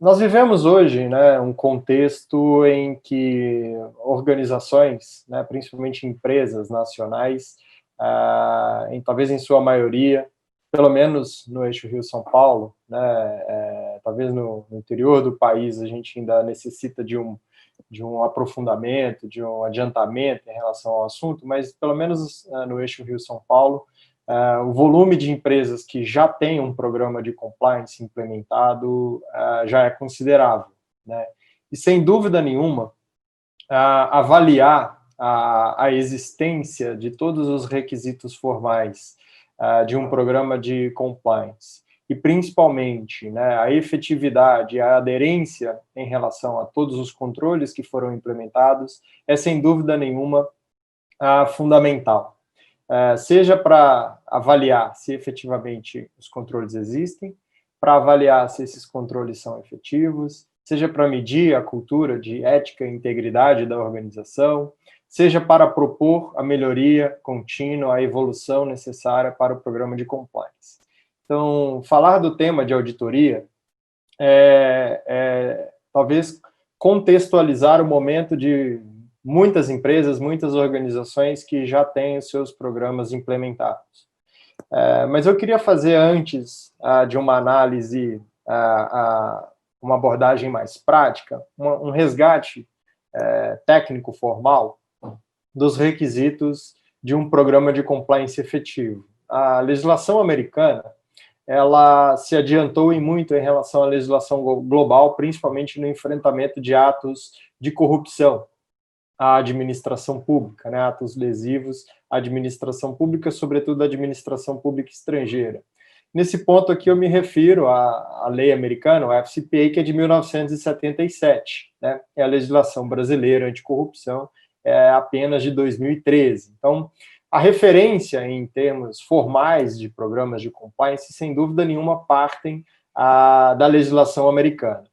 Nós vivemos hoje, né, um contexto em que organizações, né, principalmente empresas nacionais, talvez em sua maioria, pelo menos no eixo Rio-São Paulo, né, talvez no interior do país a gente ainda necessita de um aprofundamento, de um adiantamento em relação ao assunto, mas pelo menos no eixo Rio-São Paulo, o volume de empresas que já tem um programa de compliance implementado já é considerável, né? E, sem dúvida nenhuma, avaliar a existência de todos os requisitos formais de um programa de compliance e, principalmente, né, a efetividade, a aderência em relação a todos os controles que foram implementados é, sem dúvida nenhuma, fundamental. Seja para avaliar se efetivamente os controles existem, para avaliar se esses controles são efetivos, seja para medir a cultura de ética e integridade da organização, seja para propor a melhoria contínua, a evolução necessária para o programa de compliance. Então, falar do tema de auditoria talvez contextualizar o momento de muitas empresas, muitas organizações que já têm os seus programas implementados. Mas eu queria fazer, antes de uma análise, uma abordagem mais prática, um resgate técnico formal dos requisitos de um programa de compliance efetivo. A legislação americana, ela se adiantou muito em relação à legislação global, principalmente no enfrentamento de atos de corrupção à administração pública, né, atos lesivos à administração pública, sobretudo à administração pública estrangeira. Nesse ponto aqui eu me refiro à lei americana, o FCPA, que é de 1977, né, é a legislação brasileira anticorrupção, é apenas de 2013. Então, a referência em termos formais de programas de compliance, sem dúvida nenhuma, partem da legislação americana.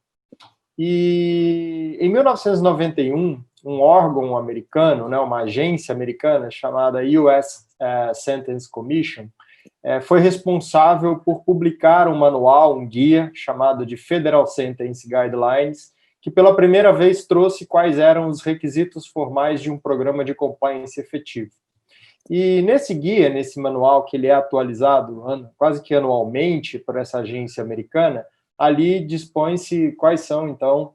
E em 1991, um órgão americano, né, uma agência americana chamada US Sentence Commission, foi responsável por publicar um manual, um guia, chamado de Federal Sentence Guidelines, que pela primeira vez trouxe quais eram os requisitos formais de um programa de compliance efetivo. E nesse guia, nesse manual, que ele é atualizado quase que anualmente por essa agência americana, ali dispõe-se quais são, então,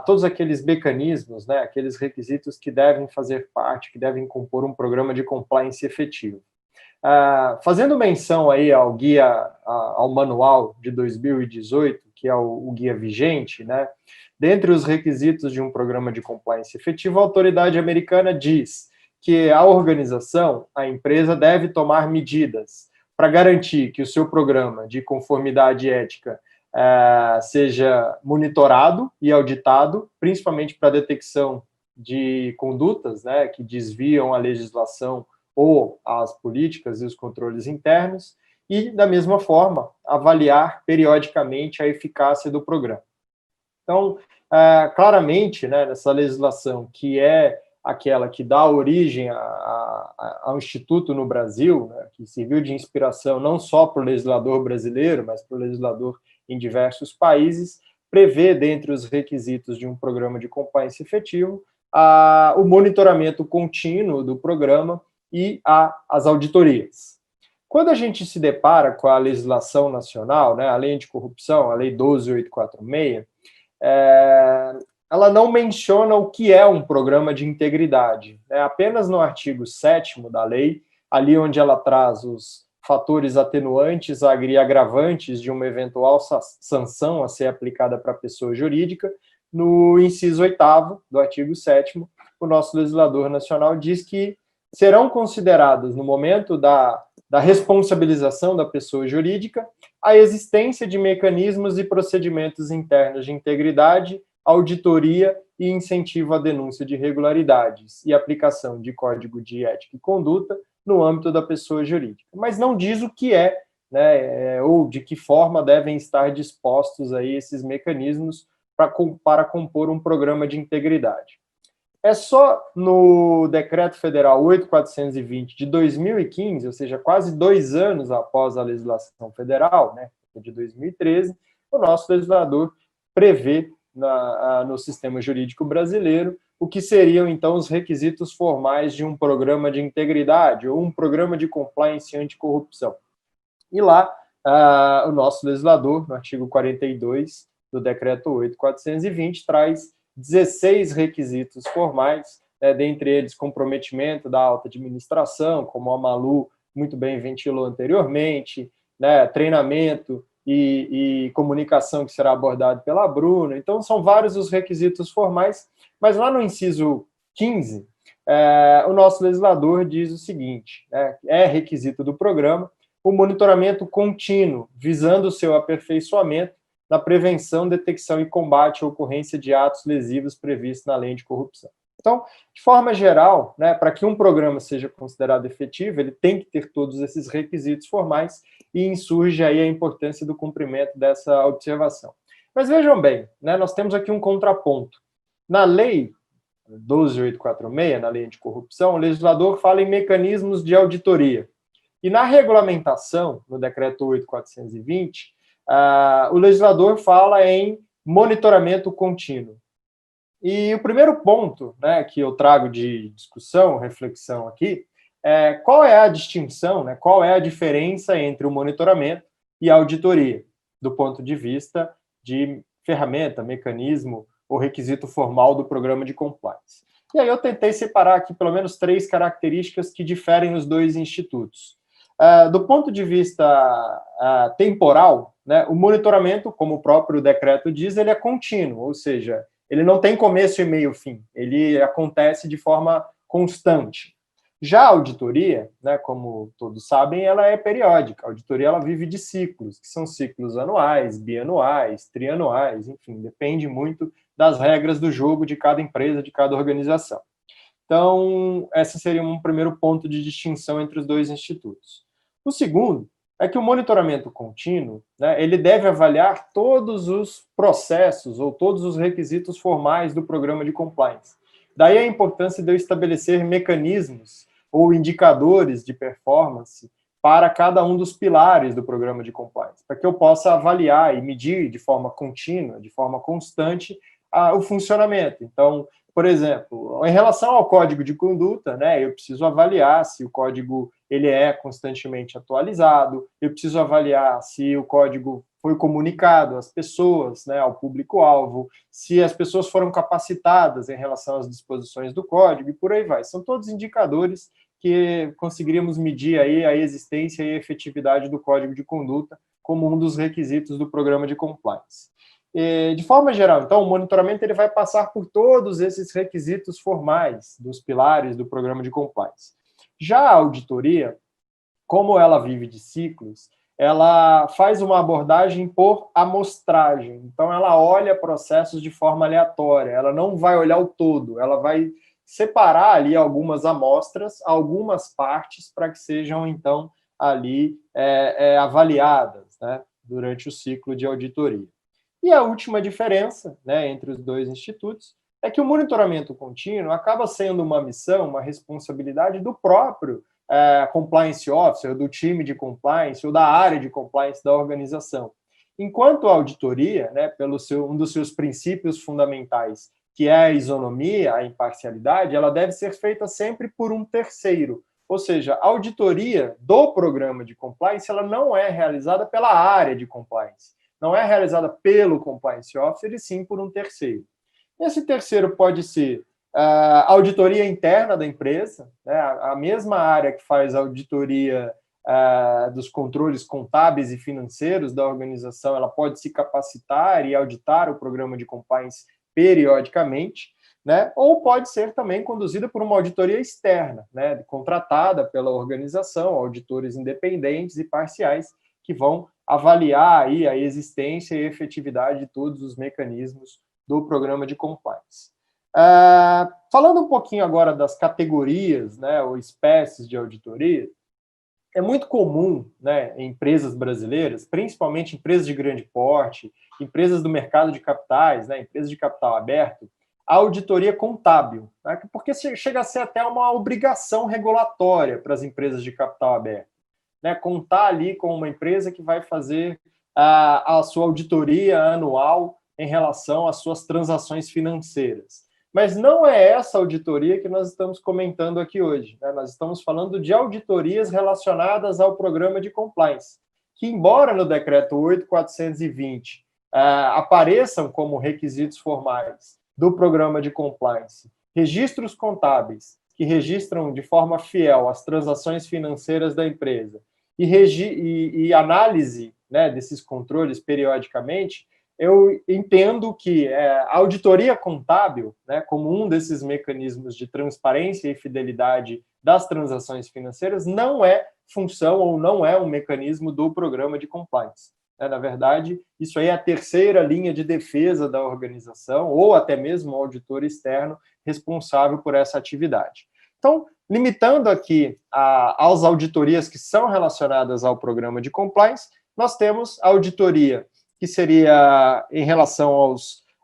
todos aqueles mecanismos, né, aqueles requisitos que devem fazer parte, que devem compor um programa de compliance efetivo. Fazendo menção aí ao guia, ao manual de 2018, que é o guia vigente, né, dentre os requisitos de um programa de compliance efetivo, a autoridade americana diz que a organização, a empresa, deve tomar medidas para garantir que o seu programa de conformidade ética seja monitorado e auditado, principalmente para a detecção de condutas, né, que desviam a legislação ou as políticas e os controles internos, e, da mesma forma, avaliar periodicamente a eficácia do programa. Então, claramente, né, nessa legislação, que é aquela que dá origem ao Instituto no Brasil, né, que serviu de inspiração não só para o legislador brasileiro, mas para o legislador em diversos países, prevê, dentre os requisitos de um programa de compliance efetivo, o monitoramento contínuo do programa e as auditorias. Quando a gente se depara com a legislação nacional, né, a lei anticorrupção, a lei 12.846, ela não menciona o que é um programa de integridade. Apenas no artigo 7º da lei, ali onde ela traz os fatores atenuantes e agravantes de uma eventual sanção a ser aplicada para a pessoa jurídica, no inciso 8º do artigo 7º, o nosso legislador nacional diz que serão considerados, no momento da responsabilização da pessoa jurídica, a existência de mecanismos e procedimentos internos de integridade, auditoria e incentivo à denúncia de irregularidades e aplicação de código de ética e conduta no âmbito da pessoa jurídica. Mas não diz o que é, né, ou de que forma devem estar dispostos aí esses mecanismos para compor um programa de integridade. É só no Decreto Federal 8.420 de 2015, ou seja, quase 2 anos após a legislação federal, né, de 2013, o nosso legislador prevê no sistema jurídico brasileiro o que seriam, então, os requisitos formais de um programa de integridade ou um programa de compliance anticorrupção. E lá, o nosso legislador, no artigo 42 do Decreto 8.420, traz 16 requisitos formais, dentre eles comprometimento da alta administração, como a Malu muito bem ventilou anteriormente, treinamento e comunicação que será abordado pela Bruna. Então, são vários os requisitos formais, mas lá no inciso 15, o nosso legislador diz o seguinte, é requisito do programa o monitoramento contínuo, visando o seu aperfeiçoamento na prevenção, detecção e combate à ocorrência de atos lesivos previstos na lei de corrupção. Então, de forma geral, para que um programa seja considerado efetivo, ele tem que ter todos esses requisitos formais e insurge aí a importância do cumprimento dessa observação. Mas vejam bem, nós temos aqui um contraponto. Na lei 12.846, na lei anticorrupção, o legislador fala em mecanismos de auditoria. E na regulamentação, no decreto 8.420, o legislador fala em monitoramento contínuo. E o primeiro ponto que eu trago de discussão, reflexão aqui, é qual é a distinção, qual é a diferença entre o monitoramento e a auditoria, do ponto de vista de ferramenta, mecanismo ou requisito formal do programa de compliance. E aí eu tentei separar aqui pelo menos 3 características que diferem os dois institutos. Do ponto de vista temporal, o monitoramento, como o próprio decreto diz, ele é contínuo, ou seja, ele não tem começo e meio fim, ele acontece de forma constante. Já a auditoria, como todos sabem, ela é periódica. A auditoria ela vive de ciclos, que são ciclos anuais, bianuais, trianuais, enfim, depende muito das regras do jogo de cada empresa, de cada organização. Então, esse seria um primeiro ponto de distinção entre os dois institutos. O segundo é que o monitoramento contínuo, ele deve avaliar todos os processos ou todos os requisitos formais do programa de compliance. Daí a importância de eu estabelecer mecanismos ou indicadores de performance para cada um dos pilares do programa de compliance, para que eu possa avaliar e medir de forma contínua, de forma constante, o funcionamento. Então, por exemplo, em relação ao código de conduta, eu preciso avaliar se o código ele é constantemente atualizado, eu preciso avaliar se o código foi comunicado às pessoas, ao público-alvo, se as pessoas foram capacitadas em relação às disposições do código, e por aí vai. São todos indicadores que conseguiríamos medir aí a existência e a efetividade do código de conduta como um dos requisitos do programa de compliance. De forma geral, então, o monitoramento ele vai passar por todos esses requisitos formais dos pilares do programa de compliance. Já a auditoria, como ela vive de ciclos, ela faz uma abordagem por amostragem. Então, ela olha processos de forma aleatória, ela não vai olhar o todo, ela vai separar ali algumas amostras, algumas partes, para que sejam, então, ali avaliadas durante o ciclo de auditoria. E a última diferença entre os dois institutos é que o monitoramento contínuo acaba sendo uma missão, uma responsabilidade do próprio compliance officer, do time de compliance ou da área de compliance da organização. Enquanto a auditoria, um dos seus princípios fundamentais, que é a isonomia, a imparcialidade, ela deve ser feita sempre por um terceiro. Ou seja, a auditoria do programa de compliance ela não é realizada pela área de compliance. Não é realizada pelo compliance officer, e sim por um terceiro. Esse terceiro pode ser a auditoria interna da empresa, a mesma área que faz a auditoria dos controles contábeis e financeiros da organização, ela pode se capacitar e auditar o programa de compliance periodicamente, ou pode ser também conduzida por uma auditoria externa, contratada pela organização, auditores independentes e parciais, que vão avaliar aí a existência e efetividade de todos os mecanismos do programa de compliance. Falando um pouquinho agora das categorias, ou espécies de auditoria, é muito comum em empresas brasileiras, principalmente empresas de grande porte, empresas do mercado de capitais, empresas de capital aberto, a auditoria contábil, porque chega a ser até uma obrigação regulatória para as empresas de capital aberto. Contar ali com uma empresa que vai fazer a sua auditoria anual em relação às suas transações financeiras. Mas não é essa auditoria que nós estamos comentando aqui hoje, né? Nós estamos falando de auditorias relacionadas ao programa de compliance, que, embora no decreto 8.420 apareçam como requisitos formais do programa de compliance, registros contábeis que registram de forma fiel as transações financeiras da empresa e análise, né, desses controles periodicamente, eu entendo que a auditoria contábil, né, como um desses mecanismos de transparência e fidelidade das transações financeiras, não é função ou não é um mecanismo do programa de compliance. Na verdade, isso aí é a terceira linha de defesa da organização ou até mesmo o auditor externo responsável por essa atividade. Então, limitando aqui às auditorias que são relacionadas ao programa de compliance, nós temos a auditoria que seria em relação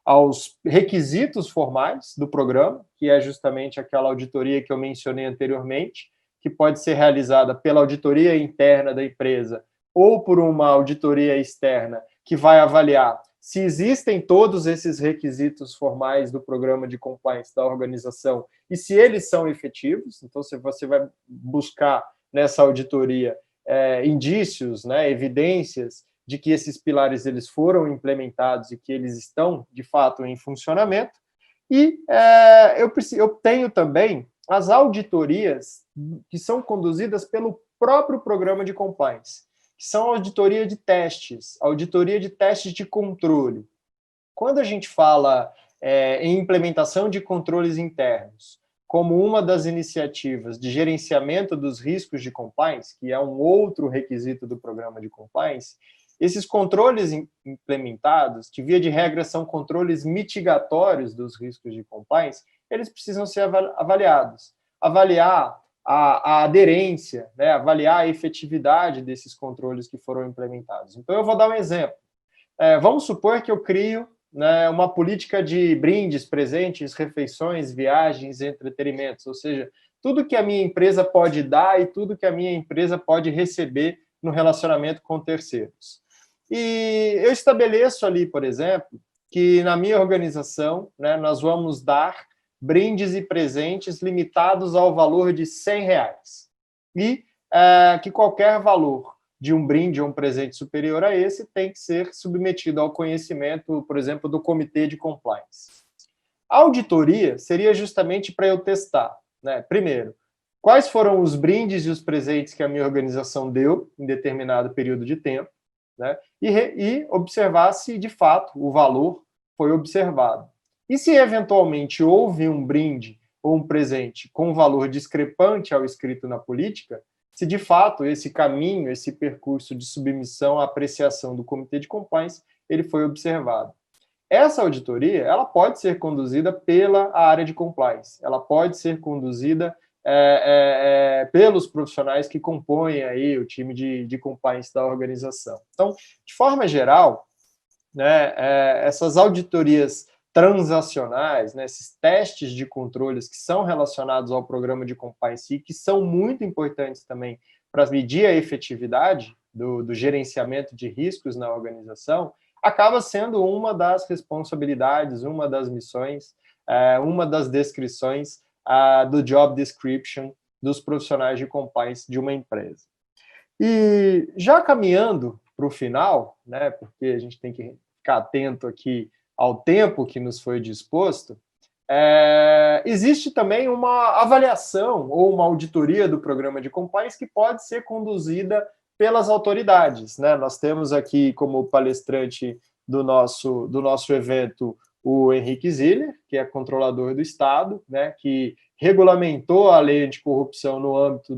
aos requisitos formais do programa, que é justamente aquela auditoria que eu mencionei anteriormente, que pode ser realizada pela auditoria interna da empresa ou por uma auditoria externa que vai avaliar se existem todos esses requisitos formais do programa de compliance da organização e se eles são efetivos. Então, se você vai buscar nessa auditoria indícios, né, evidências de que esses pilares eles foram implementados e que eles estão, de fato, em funcionamento. E eu tenho também as auditorias que são conduzidas pelo próprio programa de compliance, que são auditoria de testes de controle. Quando a gente fala em implementação de controles internos, como uma das iniciativas de gerenciamento dos riscos de compliance, que é um outro requisito do programa de compliance, esses controles implementados, que via de regra são controles mitigatórios dos riscos de compliance, eles precisam ser avaliados. Avaliar a aderência, né, avaliar a efetividade desses controles que foram implementados. Então, eu vou dar um exemplo. Vamos supor que eu crio, né, uma política de brindes, presentes, refeições, viagens, entretenimentos, ou seja, tudo que a minha empresa pode dar e tudo que a minha empresa pode receber no relacionamento com terceiros. E eu estabeleço ali, por exemplo, que na minha organização, né, nós vamos dar brindes e presentes limitados ao valor de R$100. E que qualquer valor de um brinde ou um presente superior a esse tem que ser submetido ao conhecimento, por exemplo, do comitê de compliance. A auditoria seria justamente para eu testar, né, primeiro, quais foram os brindes e os presentes que a minha organização deu em determinado período de tempo, né, e observar se, de fato, o valor foi observado. E se, eventualmente, houve um brinde ou um presente com um valor discrepante ao escrito na política, se, de fato, esse caminho, esse percurso de submissão à apreciação do Comitê de Compliance, ele foi observado. Essa auditoria, ela pode ser conduzida pela área de compliance, ela pode ser conduzida pelos profissionais que compõem aí o time de compliance da organização. Então, de forma geral, né, essas auditorias transacionais, né, esses testes de controles que são relacionados ao programa de compliance e que são muito importantes também para medir a efetividade do gerenciamento de riscos na organização, acaba sendo uma das responsabilidades, uma das missões, uma das descrições do job description dos profissionais de compliance de uma empresa. E já caminhando para o final, né, porque a gente tem que ficar atento aqui ao tempo que nos foi disposto, existe também uma avaliação ou uma auditoria do programa de compliance que pode ser conduzida pelas autoridades, né? Nós temos aqui como palestrante do nosso evento o Henrique Ziller, que é controlador do Estado, né, que regulamentou a lei anticorrupção no âmbito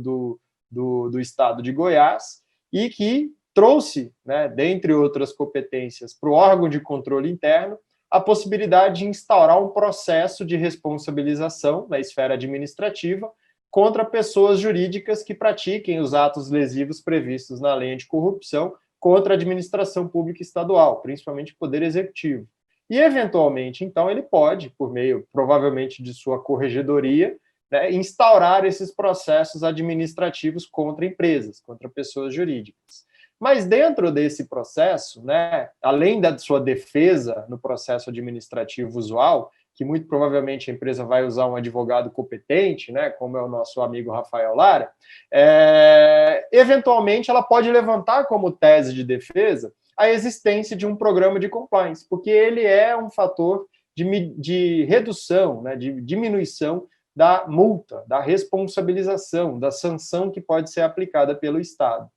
do Estado de Goiás e que trouxe, né, dentre outras competências, para o órgão de controle interno, a possibilidade de instaurar um processo de responsabilização na esfera administrativa contra pessoas jurídicas que pratiquem os atos lesivos previstos na lei anticorrupção contra a administração pública estadual, principalmente o Poder Executivo. E, eventualmente, então, ele pode, por meio, provavelmente, de sua corregedoria, né, instaurar esses processos administrativos contra empresas, contra pessoas jurídicas. Mas dentro desse processo, né, além da sua defesa no processo administrativo usual, que muito provavelmente a empresa vai usar um advogado competente, né, como é o nosso amigo Rafael Lara, eventualmente ela pode levantar como tese de defesa a existência de um programa de compliance, porque ele é um fator de redução, né, de diminuição da multa, da responsabilização, da sanção que pode ser aplicada pelo Estado.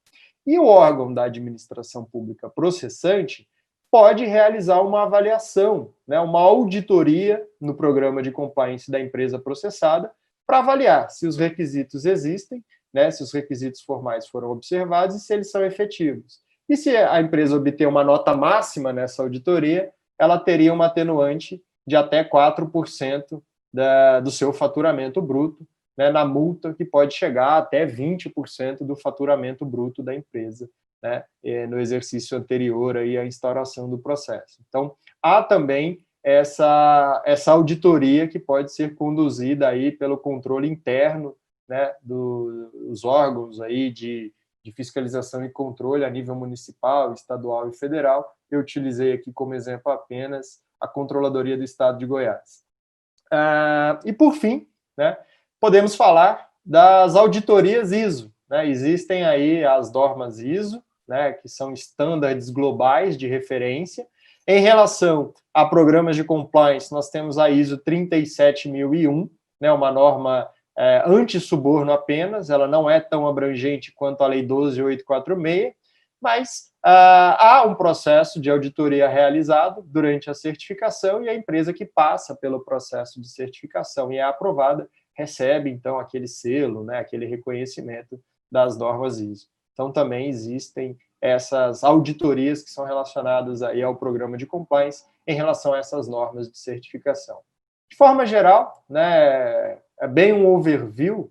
E o órgão da administração pública processante pode realizar uma avaliação, né, uma auditoria no programa de compliance da empresa processada para avaliar se os requisitos existem, né, se os requisitos formais foram observados e se eles são efetivos. E se a empresa obter uma nota máxima nessa auditoria, ela teria uma atenuante de até 4% do seu faturamento bruto, né, na multa que pode chegar até 20% do faturamento bruto da empresa, né, no exercício anterior aí à instauração do processo. Então, há também essa auditoria que pode ser conduzida aí pelo controle interno, né, dos órgãos aí de fiscalização e controle a nível municipal, estadual e federal. Eu utilizei aqui como exemplo apenas a Controladoria do Estado de Goiás. E, por fim, né, podemos falar das auditorias ISO. Né? Existem aí as normas ISO, né, que são estándares globais de referência. Em relação a programas de compliance, nós temos a ISO 37001, né, uma norma anti-suborno apenas, ela não é tão abrangente quanto a Lei 12.846, mas há um processo de auditoria realizado durante a certificação e a empresa que passa pelo processo de certificação e é aprovada recebe, então, aquele selo, né, aquele reconhecimento das normas ISO. Então, também existem essas auditorias que são relacionadas aí ao programa de compliance em relação a essas normas de certificação. De forma geral, né, é bem um overview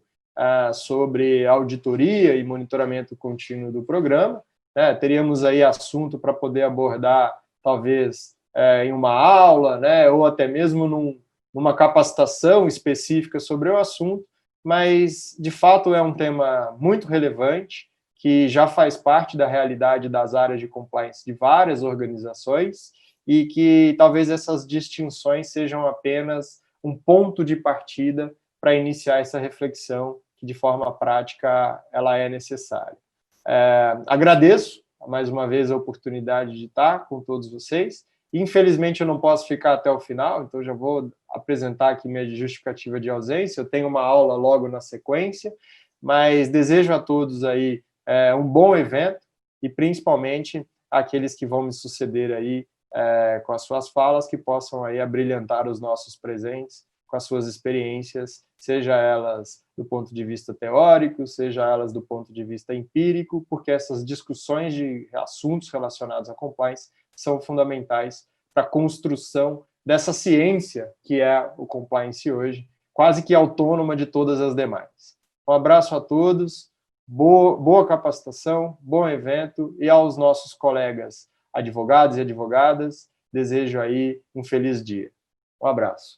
sobre auditoria e monitoramento contínuo do programa. Né, teríamos aí assunto para poder abordar, talvez, em uma aula, né, ou até mesmo numa capacitação específica sobre o assunto, mas, de fato, é um tema muito relevante, que já faz parte da realidade das áreas de compliance de várias organizações e que talvez essas distinções sejam apenas um ponto de partida para iniciar essa reflexão que, de forma prática, ela é necessária. Agradeço, mais uma vez, a oportunidade de estar com todos vocês. Infelizmente, eu não posso ficar até o final, então já vou apresentar aqui minha justificativa de ausência. Eu tenho uma aula logo na sequência, mas desejo a todos aí um bom evento e, principalmente, aqueles que vão me suceder aí com as suas falas, que possam aí abrilhantar os nossos presentes com as suas experiências, seja elas do ponto de vista teórico, seja elas do ponto de vista empírico, porque essas discussões de assuntos relacionados a compliance são fundamentais para a construção dessa ciência que é o compliance hoje, quase que autônoma de todas as demais. Um abraço a todos, boa capacitação, bom evento, e aos nossos colegas advogados e advogadas, desejo aí um feliz dia. Um abraço.